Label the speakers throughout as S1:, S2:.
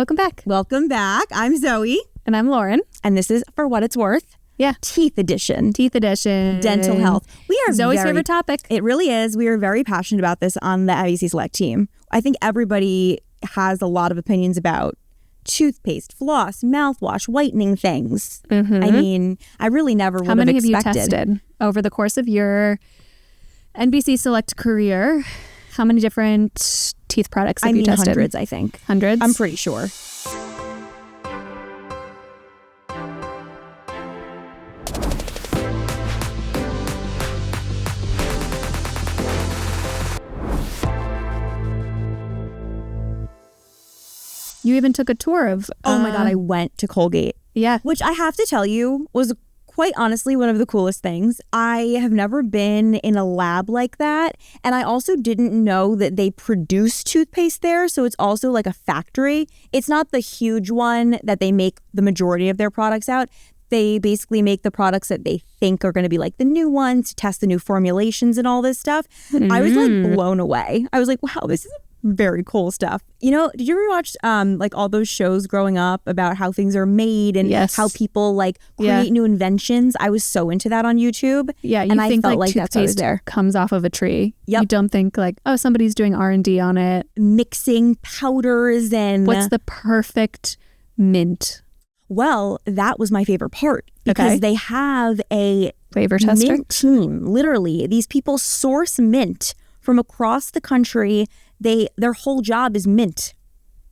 S1: Welcome back.
S2: Welcome back. I'm Zoe.
S1: And I'm Lauren.
S2: And this is For What It's Worth.
S1: Yeah.
S2: Teeth edition.
S1: Teeth edition.
S2: Dental health. We are
S1: Zoe's favorite topic.
S2: It really is. We are very passionate about this on the NBC Select team. I think everybody has a lot of opinions about toothpaste, floss, mouthwash, whitening things.
S1: Mm-hmm.
S2: I mean, I really never would have expected.
S1: How many have you tested over the course of your NBC Select career? How many different teeth products have you tested?
S2: Hundreds, I think.
S1: Hundreds?
S2: I'm pretty sure.
S1: You even took a tour of...
S2: Oh my God, I went to Colgate.
S1: Yeah.
S2: Which I have to tell you was quite honestly one of the coolest things. I have never been in a lab like that. And I also didn't know that they produce toothpaste there. So it's also like a factory. It's not the huge one that they make the majority of their products out. They basically make the products that they think are going to be like the new ones, to test the new formulations and all this stuff. I was like blown away. I was like, wow, this is very cool stuff. You know, did you ever watch like all those shows growing up about how things are made and how people like create new inventions? I was so into that on YouTube.
S1: Yeah, you
S2: and
S1: think
S2: I felt
S1: like
S2: that's always there.
S1: Comes off of a tree.
S2: Yep.
S1: You don't think like, oh, somebody's doing R&D on it.
S2: Mixing powders and...
S1: What's the perfect mint?
S2: Well, that was my favorite part because they have a
S1: flavor tester
S2: mint team. Literally, these people source mint from across the country. Their whole job is mint.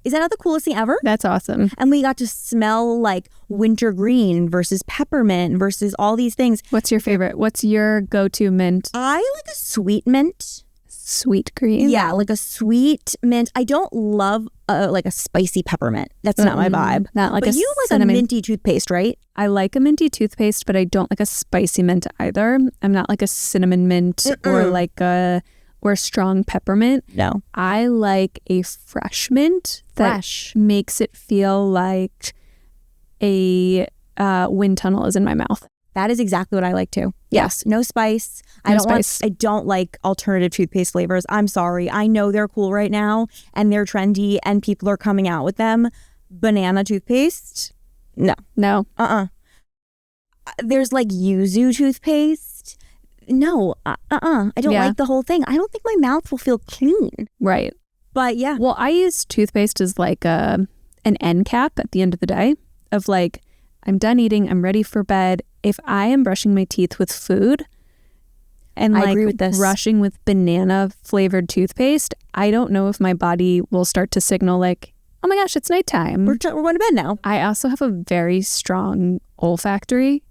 S2: Is that not the coolest thing ever?
S1: That's awesome.
S2: And we got to smell like wintergreen versus peppermint versus all these things.
S1: What's your favorite? What's your go-to mint?
S2: I like a sweet mint.
S1: Sweet green?
S2: Yeah, like a sweet mint. I don't love like a spicy peppermint. That's not my vibe.
S1: Not like
S2: but
S1: a
S2: you like
S1: cinnamon.
S2: a minty toothpaste, right?
S1: I like a minty toothpaste, but I don't like a spicy mint either. I'm not like a cinnamon mint or like a strong peppermint.
S2: No.
S1: I like a fresh mint that makes it feel like a wind tunnel is in my mouth.
S2: That is exactly what I like too. Yes. No spice. I don't like alternative toothpaste flavors. I'm sorry. I know they're cool right now and they're trendy and people are coming out with them. Banana toothpaste? No. There's like yuzu toothpaste. No. I don't like the whole thing. I don't think my mouth will feel clean.
S1: Right.
S2: But yeah.
S1: Well, I use toothpaste as like an end cap at the end of the day of like, I'm done eating. I'm ready for bed. If I am brushing my teeth with food and
S2: I
S1: like
S2: agree with this.
S1: brushing with banana flavored toothpaste, I don't know if my body will start to signal like, oh my gosh, it's nighttime.
S2: We're going to bed now.
S1: I also have a very strong olfactory.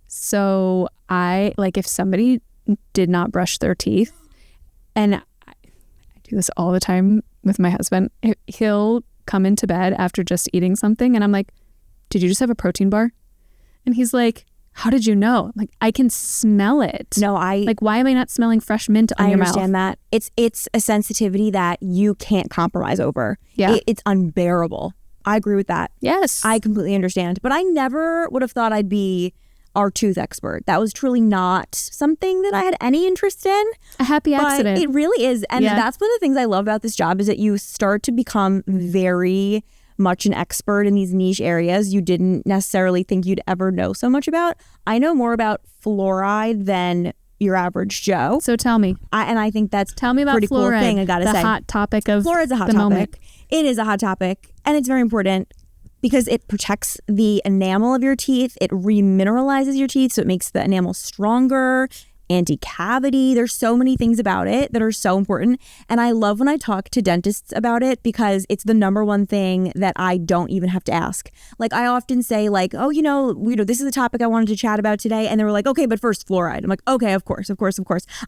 S1: So I like if somebody did not brush their teeth, and I do this all the time with my husband, he'll come into bed after just eating something and I'm like, did you just have a protein bar? And he's like, how did you know? I'm like, I can smell it.
S2: No,
S1: like, why am I not smelling fresh mint on your mouth?
S2: I understand that. It's a sensitivity that you can't compromise over.
S1: Yeah.
S2: It's unbearable. I agree with that.
S1: Yes.
S2: I completely understand. But I never would have thought I'd be our tooth expert. That was truly not something that I had any interest in.
S1: A happy accident.
S2: But it really is. And that's one of the things I love about this job is that you start to become very much an expert in these niche areas you didn't necessarily think you'd ever know so much about. I know more about fluoride than your average Joe.
S1: So tell me.
S2: I think that's
S1: tell me about
S2: pretty
S1: fluoride,
S2: cool thing, I gotta say.
S1: The hot topic of
S2: fluoride's a hot
S1: the
S2: topic.
S1: moment.
S2: It is a hot topic. And it's very important because it protects the enamel of your teeth. It remineralizes your teeth, so it makes the enamel stronger. Anti-cavity. There's so many things about it that are so important. And I love when I talk to dentists about it because it's the number one thing that I don't even have to ask. Like I often say like, oh, this is the topic I wanted to chat about today. And they were like, okay, but first fluoride. I'm like, okay, of course.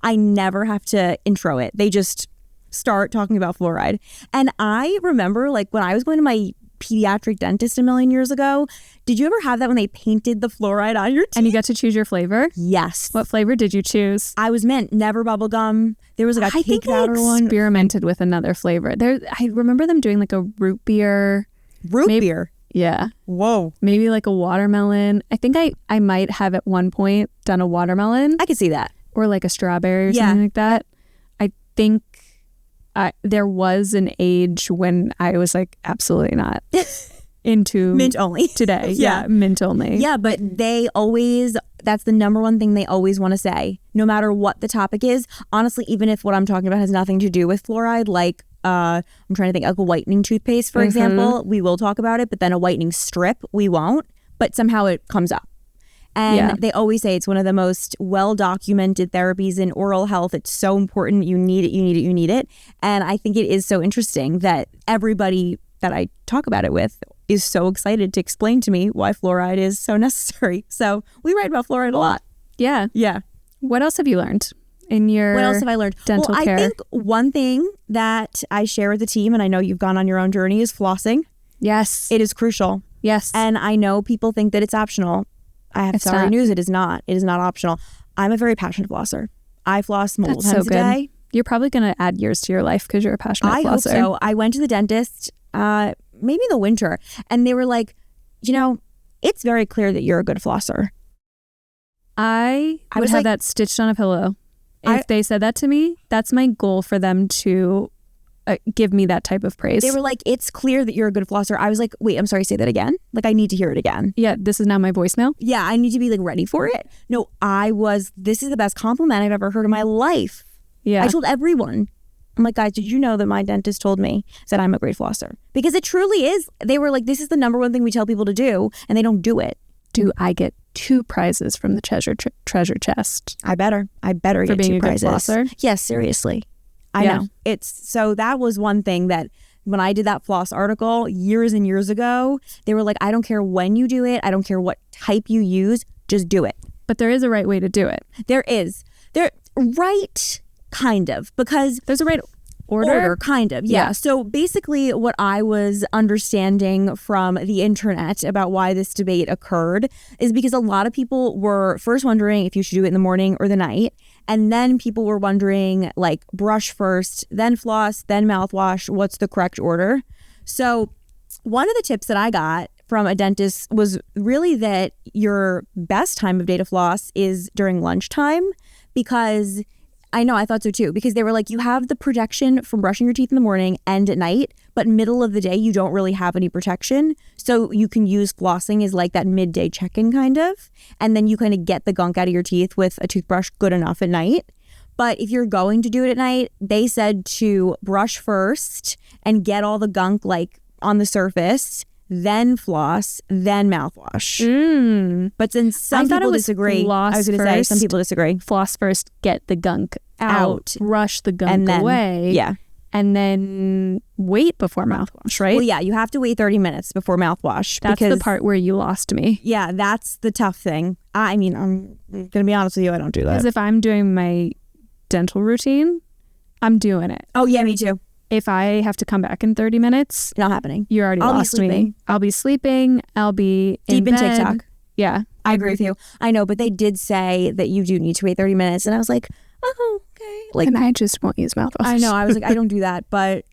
S2: I never have to intro it. They just start talking about fluoride. And I remember like when I was going to my pediatric dentist a million years ago. Did you ever have that when they painted the fluoride on your teeth?
S1: And you got to choose your flavor?
S2: Yes.
S1: What flavor did you choose?
S2: I was mint, never bubble gum. There was like a cake powder one.
S1: I experimented with another flavor. I remember them doing like a root beer.
S2: Beer?
S1: Yeah.
S2: Whoa.
S1: Maybe like a watermelon. I think I might have at one point done a watermelon.
S2: I could see that.
S1: Or like a strawberry or something like that. I think there was an age when I was like, absolutely not into
S2: mint only
S1: today. Yeah, mint only.
S2: Yeah, but that's the number one thing they always want to say, no matter what the topic is. Honestly, even if what I'm talking about has nothing to do with fluoride, like I'm trying to think, like a whitening toothpaste, for example, we will talk about it, but then a whitening strip, we won't. But somehow it comes up. And they always say it's one of the most well-documented therapies in oral health. It's so important. You need it, you need it, you need it. And I think it is so interesting that everybody that I talk about it with is so excited to explain to me why fluoride is so necessary. So we write about fluoride a lot.
S1: Yeah.
S2: Yeah.
S1: What else have you learned in your
S2: What else have I learned?
S1: dental care?
S2: I think one thing that I share with the team, and I know you've gone on your own journey, is flossing.
S1: Yes.
S2: It is crucial.
S1: Yes.
S2: And I know people think that it's optional. I have sorry news. It is not. It is not optional. I'm a very passionate flosser. I floss multiple times a day.
S1: You're probably going to add years to your life because you're a passionate flosser.
S2: I hope so. I went to the dentist maybe in the winter, and they were like, it's very clear that you're a good flosser.
S1: I would have that stitched on a pillow. If they said that to me, that's my goal for them to give me that type of praise.
S2: They were like, it's clear that you're a good flosser. I was like, wait, I'm sorry, say that again. Like, I need to hear it again.
S1: Yeah, this is now my voicemail.
S2: Yeah, I need to be like ready for it. No, this is the best compliment I've ever heard in my life.
S1: Yeah.
S2: I told everyone. I'm like, guys, did you know that my dentist told me that I'm a great flosser? Because it truly is. They were like, this is the number one thing we tell people to do, and they don't do it.
S1: Do I get 2 prizes from the treasure chest?
S2: I better get 2 prizes.
S1: Good flosser?
S2: Yes, seriously. I know. So that was one thing that when I did that floss article years and years ago, they were like, I don't care when you do it. I don't care what type you use. Just do it.
S1: But there is a right way to do it.
S2: There is. Right, kind of, because
S1: there's a right order,
S2: kind of. Yeah. So basically what I was understanding from the internet about why this debate occurred is because a lot of people were first wondering if you should do it in the morning or the night. And then people were wondering, like, brush first, then floss, then mouthwash. What's the correct order? So one of the tips that I got from a dentist was really that your best time of day to floss is during lunchtime, because I thought so too, because they were like, you have the protection from brushing your teeth in the morning and at night, but middle of the day, you don't really have any protection. So you can use flossing as like that midday check-in kind of, and then you kind of get the gunk out of your teeth with a toothbrush good enough at night. But if you're going to do it at night, they said to brush first and get all the gunk like on the surface, then floss, then mouthwash. But since some people disagree, I was going to say some people disagree.
S1: Floss first, get the gunk out, brush the gunk
S2: and then,
S1: away.
S2: Yeah.
S1: And then wait before mouthwash, right?
S2: Well, yeah, you have to wait 30 minutes before mouthwash.
S1: That's the part where you lost me.
S2: Yeah, that's the tough thing. I mean, I'm going to be honest with you, I don't do that.
S1: Because if I'm doing my dental routine, I'm doing it.
S2: Oh, yeah, me too.
S1: If I have to come back in 30 minutes,
S2: not happening.
S1: You already lost me. I'll be sleeping. I'll be
S2: deep in
S1: bed.
S2: TikTok.
S1: Yeah.
S2: I agree with you. I know, but they did say that you do need to wait 30 minutes. And I was like, oh, okay.
S1: Like, and I just won't use mouthwash.
S2: I know. I was like, I don't do that. But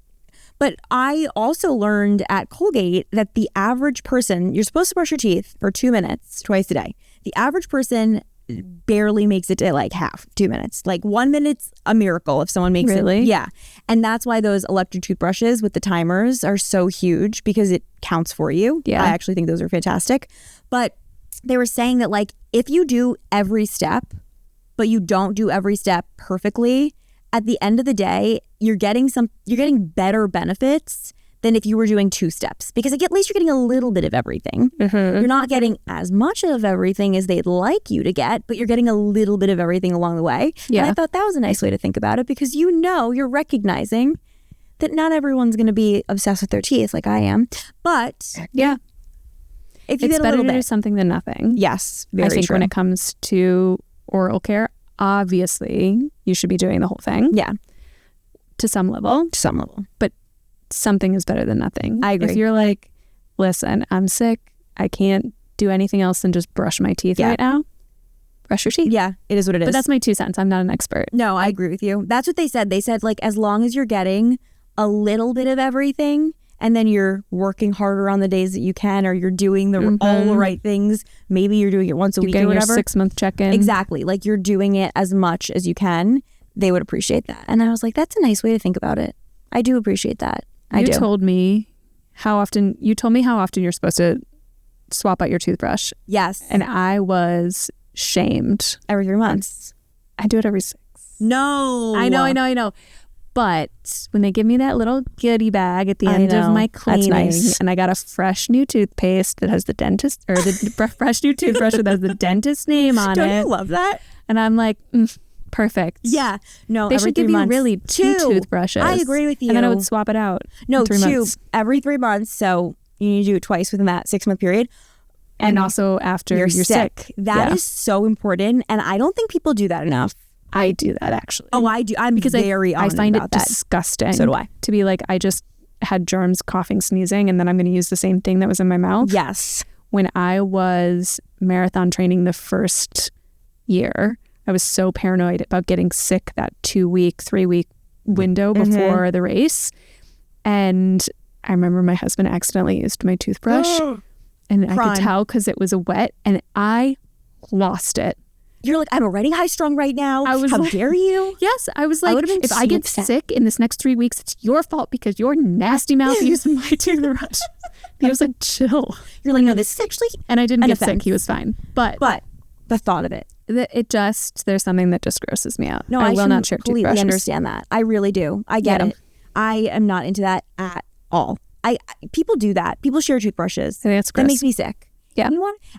S2: I also learned at Colgate that the average person, you're supposed to brush your teeth for 2 minutes twice a day. The average person barely makes it to like half, 2 minutes. Like 1 minute's a miracle if someone makes
S1: it.
S2: Yeah. And that's why those electric toothbrushes with the timers are so huge, because it counts for you.
S1: Yeah.
S2: I actually think those are fantastic. But they were saying that like if you do every step, but you don't do every step perfectly, at the end of the day, you're getting better benefits than if you were doing 2 steps, because at least you're getting a little bit of everything. You're not getting as much of everything as they'd like you to get, but you're getting a little bit of everything along the way.
S1: Yeah.
S2: And I thought that was a nice way to think about it, because you're recognizing that not everyone's going to be obsessed with their teeth like I am. But
S1: yeah,
S2: if you
S1: it's
S2: get a
S1: better
S2: little
S1: to
S2: bit,
S1: do something than nothing.
S2: Yes, very
S1: I think
S2: true.
S1: when it comes to oral care, obviously you should be doing the whole thing.
S2: Yeah,
S1: to some level. But something is better than nothing.
S2: I agree.
S1: If you're like, listen, I'm sick, I can't do anything else than just brush my teeth right now, brush your teeth.
S2: Yeah, it is what it is.
S1: But that's my 2 cents. I'm not an expert.
S2: No, I agree with you. That's what they said. They said, like, as long as you're getting a little bit of everything, and then you're working harder on the days that you can, or you're doing all the right things. Maybe you're doing it once a week or whatever.
S1: Your 6-month check-in.
S2: Exactly. Like, you're doing it as much as you can. They would appreciate that. And I was like, that's a nice way to think about it. I do appreciate that.
S1: You told me how often you're supposed to swap out your toothbrush.
S2: Yes.
S1: And I was shamed.
S2: Every 3 months.
S1: I do it every 6.
S2: No.
S1: I know. But when they give me that little goodie bag at the end of my cleaning,
S2: nice.
S1: and I got a fresh new toothpaste that has the dentist, or the fresh new toothbrush that has the dentist name on it.
S2: Don't you love that?
S1: And I'm like, perfect.
S2: Yeah. No,
S1: they
S2: every
S1: should give
S2: 3 months.
S1: you really 2 toothbrushes.
S2: I agree with you.
S1: And then I would swap it out.
S2: No,
S1: in 3
S2: 2
S1: months.
S2: every 3 months. So you need to do it twice within that 6-month period.
S1: And also after you're sick.
S2: That is so important. And I don't think people do that enough.
S1: I do that actually.
S2: Oh, I do. I'm very
S1: I find it
S2: about that.
S1: disgusting.
S2: So do I.
S1: To be like, I just had germs, coughing, sneezing, and then I'm going to use the same thing that was in my mouth.
S2: Yes.
S1: When I was marathon training the first year, I was so paranoid about getting sick that 2-week, 3-week window before the race. And I remember my husband accidentally used my toothbrush and I could tell because it was wet and I lost it.
S2: You're like, I'm already high strong right now. How dare you?
S1: Yes. I was like, if I get sick in this next 3 weeks, it's your fault because your nasty mouth used my toothbrush. He was like, chill.
S2: You're like, no, this is actually
S1: and I didn't get sick. He was fine. But
S2: the thought of it.
S1: There's something that just grosses me out.
S2: No,
S1: I will not share toothbrushes.
S2: completely understand that. I really do. I get it. I am not into that at all. People do that. People share toothbrushes.
S1: That's gross.
S2: That makes me sick.
S1: Yeah.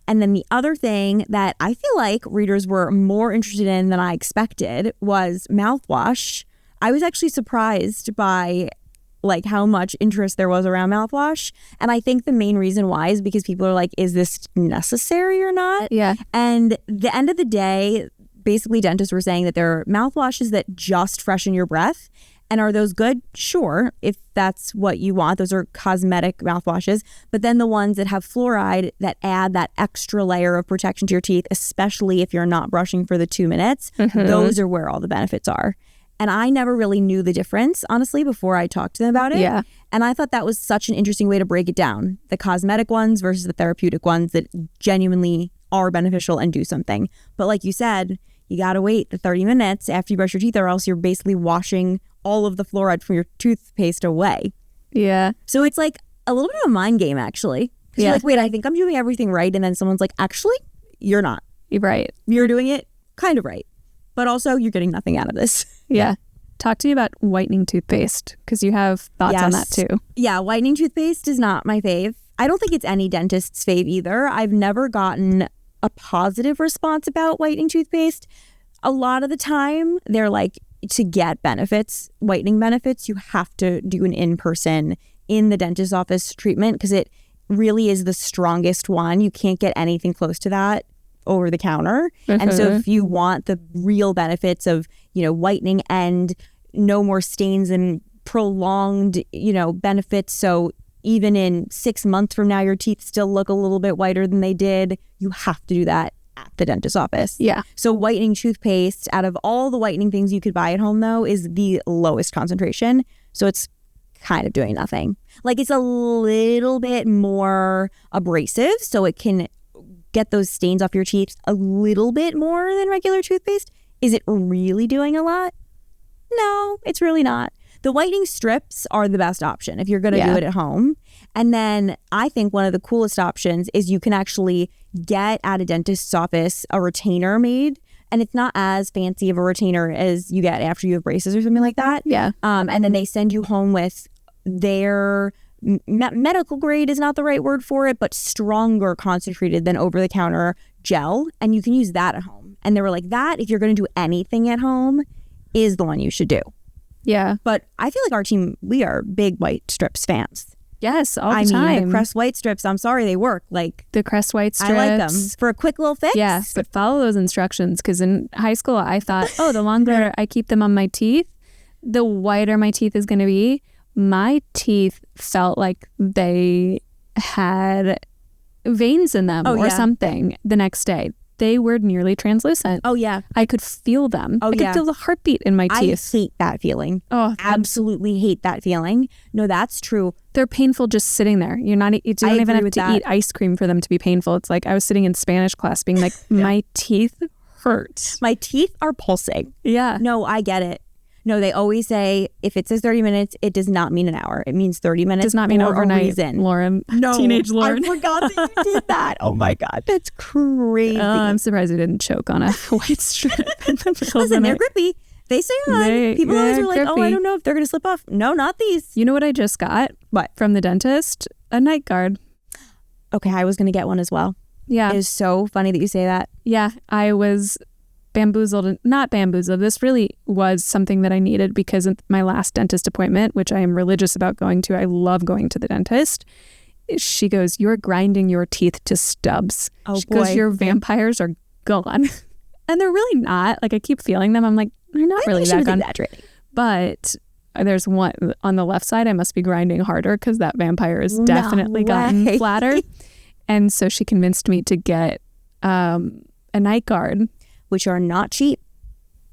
S2: And then the other thing that I feel like readers were more interested in than I expected was mouthwash. I was actually surprised by like how much interest there was around mouthwash. And I think the main reason why is because people are like, is this necessary or not?
S1: Yeah.
S2: And the end of the day, basically dentists were saying that there are mouthwashes that just freshen your breath. And are those good? Sure, if that's what you want. Those are cosmetic mouthwashes. But then the ones that have fluoride that add that extra layer of protection to your teeth, especially if you're not brushing for the 2 minutes, those are where all the benefits are. And I never really knew the difference, honestly, before I talked to them about it.
S1: Yeah.
S2: And I thought that was such an interesting way to break it down. The cosmetic ones versus the therapeutic ones that genuinely are beneficial and do something. But like you said, you got to wait the 30 minutes after you brush your teeth or else you're basically washing all of the fluoride from your toothpaste away.
S1: Yeah.
S2: So it's like a little bit of a mind game, actually. Yeah. You're like, wait, I think I'm doing everything right. And then someone's like, actually, you're not.
S1: You're right.
S2: You're doing it kind of right. But also, you're getting nothing out of this.
S1: Yeah. Talk to me about whitening toothpaste because you have thoughts on that too.
S2: Yeah, whitening toothpaste is not my fave. I don't think it's any dentist's fave either. I've never gotten a positive response about whitening toothpaste. A lot of the time, they're like, to get benefits, whitening benefits, you have to do an in-person, in the dentist's office treatment because it really is the strongest one. You can't get anything close to that over the counter. And so if you want the real benefits of, whitening and no more stains and prolonged, benefits, so even in 6 months from now, your teeth still look a little bit whiter than they did, you have to do that at the dentist's office.
S1: Yeah.
S2: So whitening toothpaste, out of all the whitening things you could buy at home, though, is the lowest concentration. So it's kind of doing nothing. Like it's a little bit more abrasive, so it can get those stains off your teeth a little bit more than regular toothpaste. Is it really doing a lot? No, it's really not. The whitening strips are the best option if you're going to do it at home. And then I think one of the coolest options is you can actually get at a dentist's office a retainer made. And it's not as fancy of a retainer as you get after you have braces or something like that.
S1: Yeah.
S2: And then they send you home with their medical grade is not the right word for it, but stronger concentrated than over-the-counter gel. And you can use that at home. And they were like, that, if you're going to do anything at home, is the one you should do.
S1: Yeah.
S2: But I feel like our team, we are big white strips fans.
S1: Yes, all the time.
S2: The Crest white strips, I'm sorry, they work. Like
S1: the Crest white strips.
S2: I like them for a quick little fix.
S1: Yeah, but follow those instructions because in high school I thought, the longer I keep them on my teeth, the whiter my teeth is going to be. My teeth felt like they had veins in them something the next day. They were nearly translucent.
S2: Oh, yeah.
S1: I could feel them. I could feel the heartbeat in my teeth.
S2: I hate that feeling.
S1: Oh,
S2: absolutely hate that feeling. No, that's true.
S1: They're painful just sitting there. You don't even have to eat ice cream for them to be painful. It's like I was sitting in Spanish class being like, my teeth hurt.
S2: My teeth are pulsing.
S1: Yeah.
S2: No, I get it. No, they always say if it says 30 minutes, it does not mean an hour. It means 30 minutes.
S1: Does not mean
S2: for
S1: overnight.
S2: a reason.
S1: Lauren,
S2: No,
S1: teenage Lauren.
S2: I forgot that you did that. Oh my God, that's crazy.
S1: I'm surprised I didn't choke on a white strip in the middle of the
S2: Listen, they're
S1: night.
S2: grippy. They stay on. People always are like, oh, I don't know if they're going to slip off. No, not these.
S1: You know what I just got?
S2: What?
S1: From the dentist? A night guard.
S2: Okay, I was going to get one as well.
S1: Yeah.
S2: It is so funny that you say that.
S1: Yeah, I was bamboozled. Not bamboozled. This really was something that I needed because of my last dentist appointment, which I am religious about going to. I love going to the dentist. She goes, you're grinding your teeth to stubs.
S2: Oh,
S1: She goes, your vampires are gone. And they're really not. Like, I keep feeling them. I'm like, they're not really that gone.
S2: Exaggerating.
S1: But there's one on the left side. I must be grinding harder because that vampire has definitely gotten flatter. And so she convinced me to get a night guard.
S2: Which are not cheap.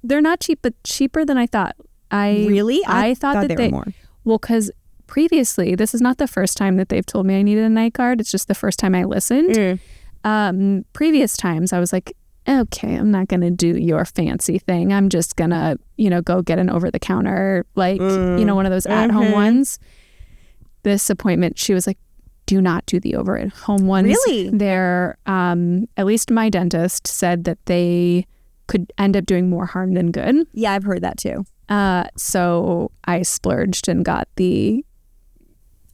S1: They're not cheap, but cheaper than I thought.
S2: Really?
S1: I thought that
S2: they were more.
S1: Well, because previously, this is not the first time that they've told me I needed a night guard. It's just the first time I listened. Previous times, I was like, okay, I'm not going to do your fancy thing. I'm just going to, go get an over-the-counter, like, one of those at-home ones. This appointment, she was like, do not do the over-at-home ones.
S2: Really?
S1: They're, at least my dentist said that they could end up doing more harm than good.
S2: Yeah, I've heard that too.
S1: So I splurged and got the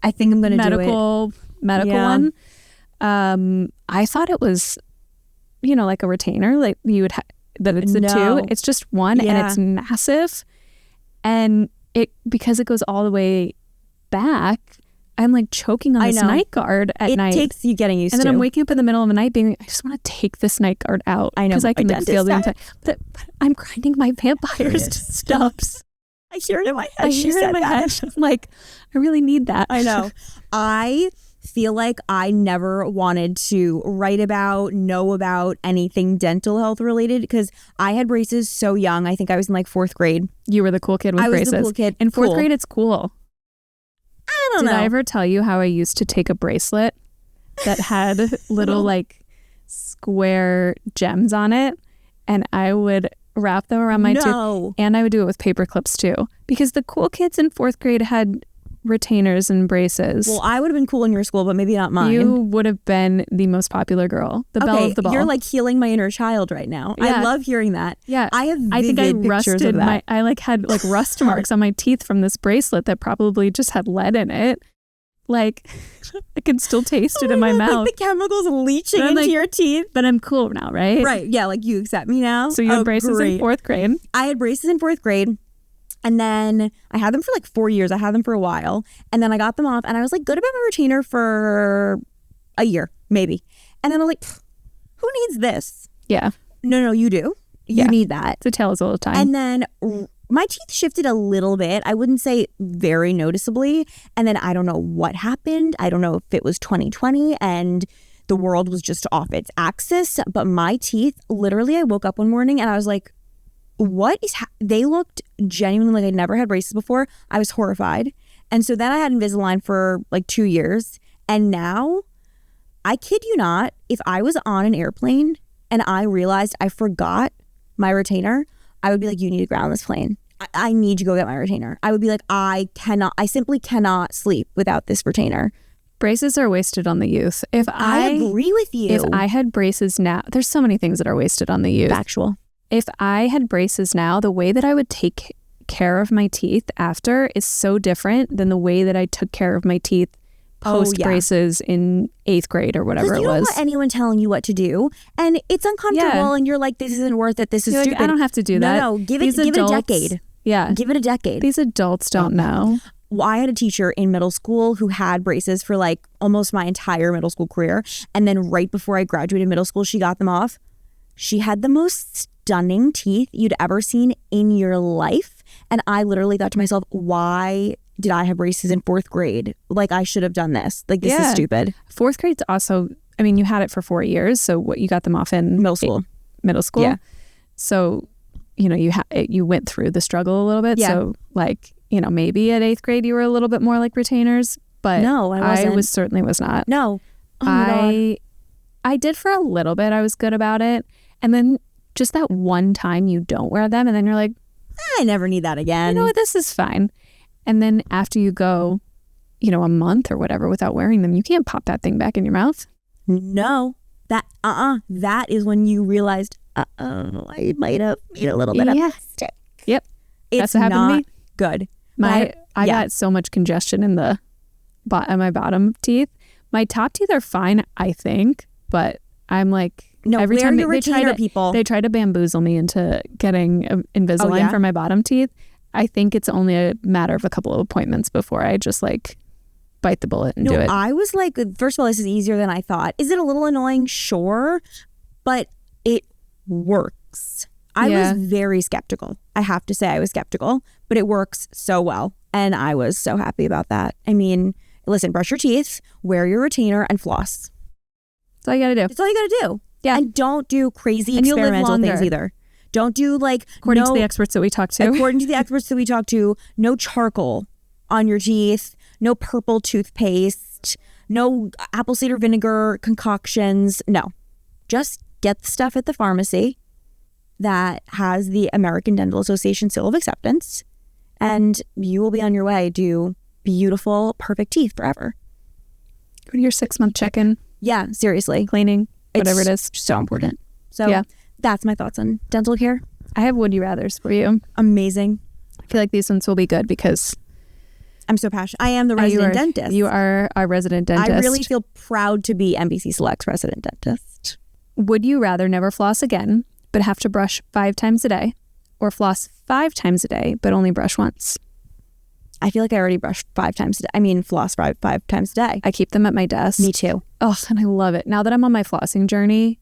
S2: I think I'm going to
S1: medical one. I thought it was, like a retainer, like you would that it's a two. It's just one and it's massive. And because it goes all the way back, I'm like choking on this night guard at night.
S2: It takes you getting used to.
S1: And then I'm waking up in the middle of the night being like, I just want to take this night guard out.
S2: I know.
S1: Because I can feel the entire... But I'm grinding my vampires to stubs.
S2: I hear it in my head.
S1: I hear it in my head. I'm like, I really need that.
S2: I know. I feel like I never wanted to write about, know about anything dental health related because I had braces so young. I think I was in like 4th grade.
S1: You were the cool kid with braces.
S2: I was the cool kid.
S1: In 4th grade, it's cool.
S2: I don't know.
S1: Did I ever tell you how I used to take a bracelet that had little like square gems on it and I would wrap them around my tooth and I would do it with paper clips too because the cool kids in 4th grade had retainers and braces.
S2: Well, I would have been cool in your school, but maybe not mine.
S1: You would have been the most popular girl, the belle of the ball.
S2: You're like healing my inner child right now. Yeah. I love hearing that.
S1: Yeah,
S2: I have vivid
S1: I think I
S2: pictures of that.
S1: I like had like rust marks on my teeth from this bracelet that probably just had lead in it. Like I can still taste it in my mouth.
S2: Like the chemicals leaching into your teeth.
S1: But I'm cool now, right?
S2: Right. Yeah. Like you accept me now.
S1: So you had braces in 4th grade.
S2: I had braces in 4th grade. And then I had them for like 4 years. I had them for a while. And then I got them off and I was like good about my retainer for a year, maybe. And then I was like, who needs this?
S1: Yeah.
S2: No, you do. You need that.
S1: It's a tale as old as time.
S2: And then my teeth shifted a little bit. I wouldn't say very noticeably. And then I don't know what happened. I don't know if it was 2020 and the world was just off its axis. But my teeth, literally, I woke up one morning and I was like, what is they looked genuinely like I'd never had braces before. I was horrified. And so then I had Invisalign for like 2 years. And now, I kid you not, if I was on an airplane and I realized I forgot my retainer, I would be like, you need to ground this plane. I need to go get my retainer. I would be like, I simply cannot sleep without this retainer.
S1: Braces are wasted on the youth.
S2: I agree with you.
S1: If I had braces now, there's so many things that are wasted on the youth.
S2: Factual.
S1: If I had braces now, the way that I would take care of my teeth after is so different than the way that I took care of my teeth post braces in 8th grade or whatever it was.
S2: You don't want anyone telling you what to do, and it's uncomfortable, and you're like, this isn't worth it. This is stupid.
S1: Like, I don't have to do that.
S2: No, give it a decade.
S1: Yeah,
S2: give it a decade.
S1: These adults don't know.
S2: Well, I had a teacher in middle school who had braces for like almost my entire middle school career, and then right before I graduated middle school, she got them off. She had the most stunning teeth you'd ever seen in your life. And I literally thought to myself, why did I have braces in 4th grade? Like, I should have done this. Like, this is stupid.
S1: 4th grade's also, I mean, you had it for 4 years. So what, you got them off in
S2: middle school.
S1: Middle school.
S2: Yeah.
S1: So, you went through the struggle a little bit. Yeah. So like, maybe at 8th grade you were a little bit more like retainers, but
S2: no, I wasn't.
S1: Certainly was not.
S2: No. Oh
S1: I did for a little bit. I was good about it. And then just that one time you don't wear them and then you're like,
S2: I never need that again.
S1: You know what, this is fine. And then after you go, a month or whatever without wearing them, you can't pop that thing back in your mouth.
S2: No, that is when you realized, I might have made a little bit of mistake.
S1: Yep.
S2: It's
S1: That's what happened
S2: not
S1: to me.
S2: good.
S1: I got so much congestion in my bottom teeth. My top teeth are fine, I think, but I'm like,
S2: no,
S1: every time
S2: they
S1: try to bamboozle me into getting Invisalign for my bottom teeth. I think it's only a matter of a couple of appointments before I just like bite the bullet and do it.
S2: I was like, first of all, this is easier than I thought. Is it a little annoying? Sure, but it works. I was very skeptical. I have to say I was skeptical, but it works so well. And I was so happy about that. I mean, listen, brush your teeth, wear your retainer, and floss.
S1: That's all you got to do.
S2: That's all you got to do.
S1: Yeah.
S2: And don't do crazy experimental things either. Don't do like...
S1: According to the experts that we talked to.
S2: According to the experts that we talked to, no charcoal on your teeth, no purple toothpaste, no apple cider vinegar concoctions. No. Just get the stuff at the pharmacy that has the American Dental Association seal of acceptance, and you will be on your way to beautiful, perfect teeth forever.
S1: Go to your 6-month check-in.
S2: Yeah, seriously.
S1: Cleaning, whatever it is.
S2: So important. So that's my thoughts on dental care.
S1: I have would you rathers for you.
S2: Amazing.
S1: I feel like these ones will be good because
S2: I'm so passionate. I am the resident dentist.
S1: You are our resident dentist.
S2: I really feel proud to be NBC Select's resident dentist.
S1: Would you rather never floss again, but have to brush 5 times a day, or floss 5 times a day, but only brush once?
S2: I feel like I already brushed 5 times a day. I mean, floss five times a day.
S1: I keep them at my desk.
S2: Me too.
S1: Oh, and I love it. Now that I'm on my flossing journey,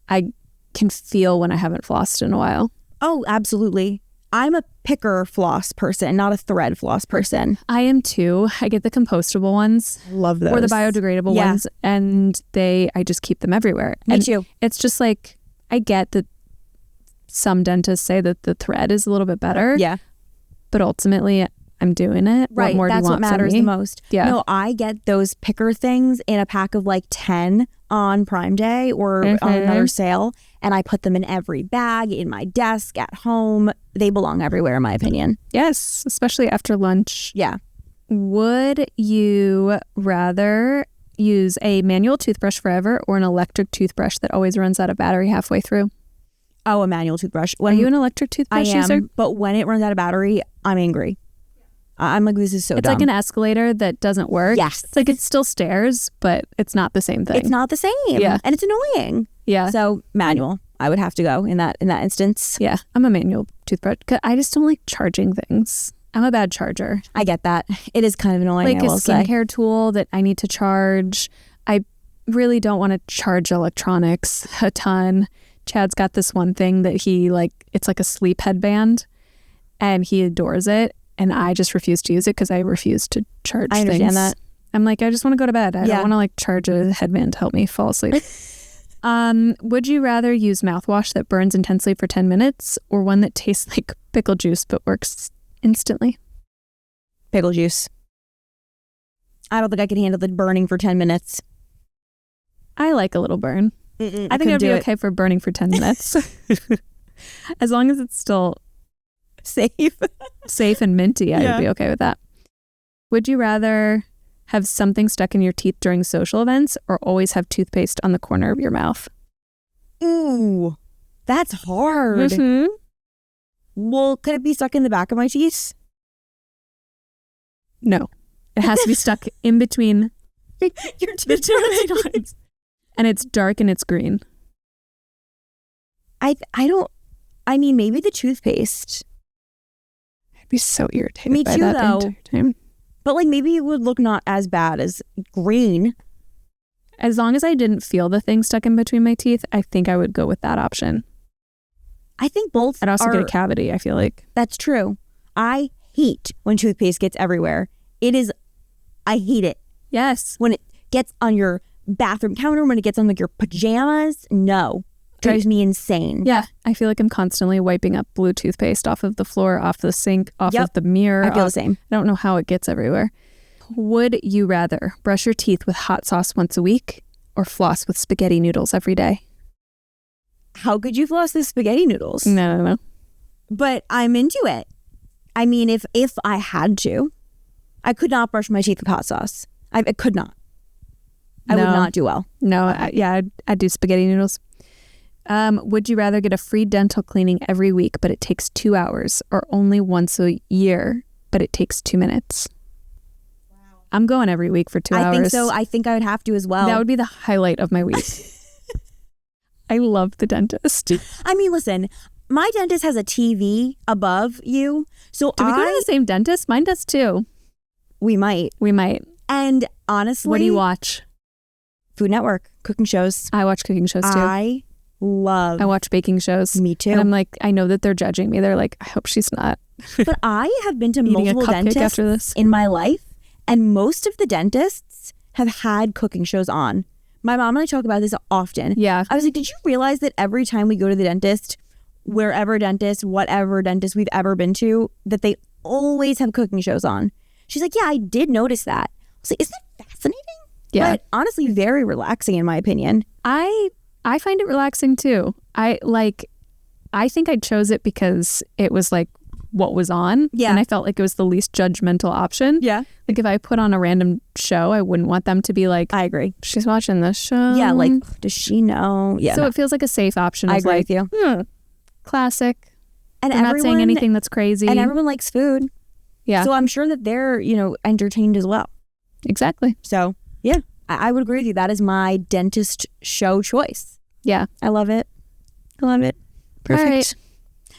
S1: I can feel when I haven't flossed in a while.
S2: Oh, absolutely. I'm a picker floss person, not a thread floss person.
S1: I am too. I get the compostable ones.
S2: I love those.
S1: Or the biodegradable ones. And I just keep them everywhere.
S2: Me too.
S1: It's just like, I get that some dentists say that the thread is a little bit better.
S2: Yeah.
S1: But ultimately, I'm doing it.
S2: Right.
S1: What more
S2: That's
S1: do you want
S2: what matters
S1: from me?
S2: the most.
S1: Yeah.
S2: No, I get those picker things in a pack of like 10 on Prime Day or on another sale. And I put them in every bag, in my desk, at home. They belong everywhere, in my opinion.
S1: Yes, especially after lunch.
S2: Yeah.
S1: Would you rather use a manual toothbrush forever or an electric toothbrush that always runs out of battery halfway through?
S2: Oh, a manual toothbrush.
S1: Are you an electric toothbrush user?
S2: But when it runs out of battery, I'm angry. I'm like, this is so dumb.
S1: It's like an escalator that doesn't work.
S2: Yes.
S1: It's like it's still stairs, but it's not the same thing.
S2: It's not the same.
S1: Yeah.
S2: And it's annoying.
S1: Yeah.
S2: So manual, I would have to go in that instance.
S1: Yeah. I'm a manual toothbrush. 'Cause I just don't like charging things. I'm a bad charger.
S2: I get that. It is kind of annoying,
S1: Like
S2: I will
S1: a
S2: say.
S1: skincare tool that I need to charge. I really don't want to charge electronics a ton. Chad's got this one thing that it's like a sleep headband and he adores it. And I just refuse to use it because I refuse to charge things.
S2: I understand that.
S1: I'm like, I just want to go to bed. I don't want to like charge a headband to help me fall asleep. Would you rather use mouthwash that burns intensely for 10 minutes or one that tastes like pickle juice but works instantly?
S2: Pickle juice. I don't think I can handle the burning for 10 minutes.
S1: I like a little burn. I think it would be okay for burning for 10 minutes. As long as it's still safe and minty, I would be okay with that. Would you rather have something stuck in your teeth during social events or always have toothpaste on the corner of your mouth?
S2: Ooh, that's hard.
S1: Mm-hmm.
S2: Well, could it be stuck in the back of my teeth?
S1: No. It has to be stuck in between
S2: your teeth.
S1: And it's dark and it's green.
S2: I mean, maybe the toothpaste.
S1: I'd be so irritated
S2: Me
S1: by
S2: too,
S1: that
S2: though.
S1: the entire time.
S2: But like maybe it would look not as bad as green.
S1: As long as I didn't feel the thing stuck in between my teeth, I think I would go with that option.
S2: I think both
S1: I'd also get a cavity, I feel like.
S2: That's true. I hate when toothpaste gets everywhere. I hate it.
S1: Yes.
S2: When it gets on your bathroom counter, when it gets on like your pajamas, no. Drives me insane.
S1: Yeah. I feel like I'm constantly wiping up blue toothpaste off of the floor, off the sink, off of the mirror.
S2: I feel the same.
S1: I don't know how it gets everywhere. Would you rather brush your teeth with hot sauce once a week or floss with spaghetti noodles every day?
S2: How could you floss the spaghetti noodles?
S1: No.
S2: but I'm into it. I mean, if I had to, I could not brush my teeth with hot sauce. I could not. I would not do well.
S1: No, I'd do spaghetti noodles. Would you rather get a free dental cleaning every week, but it takes 2 hours, or only once a year, but it takes 2 minutes? Wow. I'm going every week for 2 hours.
S2: I think so. I think I would have to as well.
S1: That would be the highlight of my week. I love the dentist.
S2: I mean, listen, my dentist has a TV above you. So
S1: Do we go to the same dentist? Mine does too.
S2: We might. And honestly.
S1: What do you watch?
S2: Food Network, cooking shows.
S1: I watch cooking shows too.
S2: I
S1: watch baking shows.
S2: Me too.
S1: And I'm like, I know that they're judging me. They're like, I hope she's not.
S2: But I have been to multiple dentists
S1: after this.
S2: in my life, and most of the dentists have had cooking shows on. My mom and I talk about this often.
S1: Yeah.
S2: I was like, did you realize that every time we go to the dentist, whatever dentist we've ever been to, that they always have cooking shows on? She's like, yeah, I did notice that. I was like, isn't that fascinating?
S1: Yeah.
S2: But honestly, very relaxing in my opinion.
S1: I find it relaxing too. I think I chose it because it was like what was on.
S2: Yeah.
S1: And I felt like it was the least judgmental option.
S2: Yeah.
S1: Like if I put on a random show, I wouldn't want them to be like,
S2: I agree.
S1: She's watching this show.
S2: Yeah, like, does she know? Yeah.
S1: So it feels like a safe option.
S2: I
S1: of
S2: agree
S1: like,
S2: with you.
S1: Classic.
S2: And
S1: I'm not saying anything that's crazy.
S2: And everyone likes food.
S1: Yeah.
S2: So I'm sure that they're, entertained as well.
S1: Exactly.
S2: So yeah, I would agree with you. That is my dentist show choice.
S1: Yeah.
S2: I love it. Perfect.
S1: All right.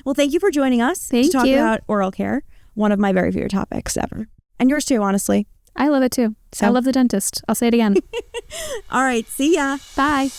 S2: Well, thank you for joining us
S1: Thank
S2: to talk
S1: you.
S2: about oral care. One of my very favorite topics ever. And yours too, honestly.
S1: I love it too.
S2: So.
S1: I love the dentist. I'll say it again.
S2: All right. See ya.
S1: Bye.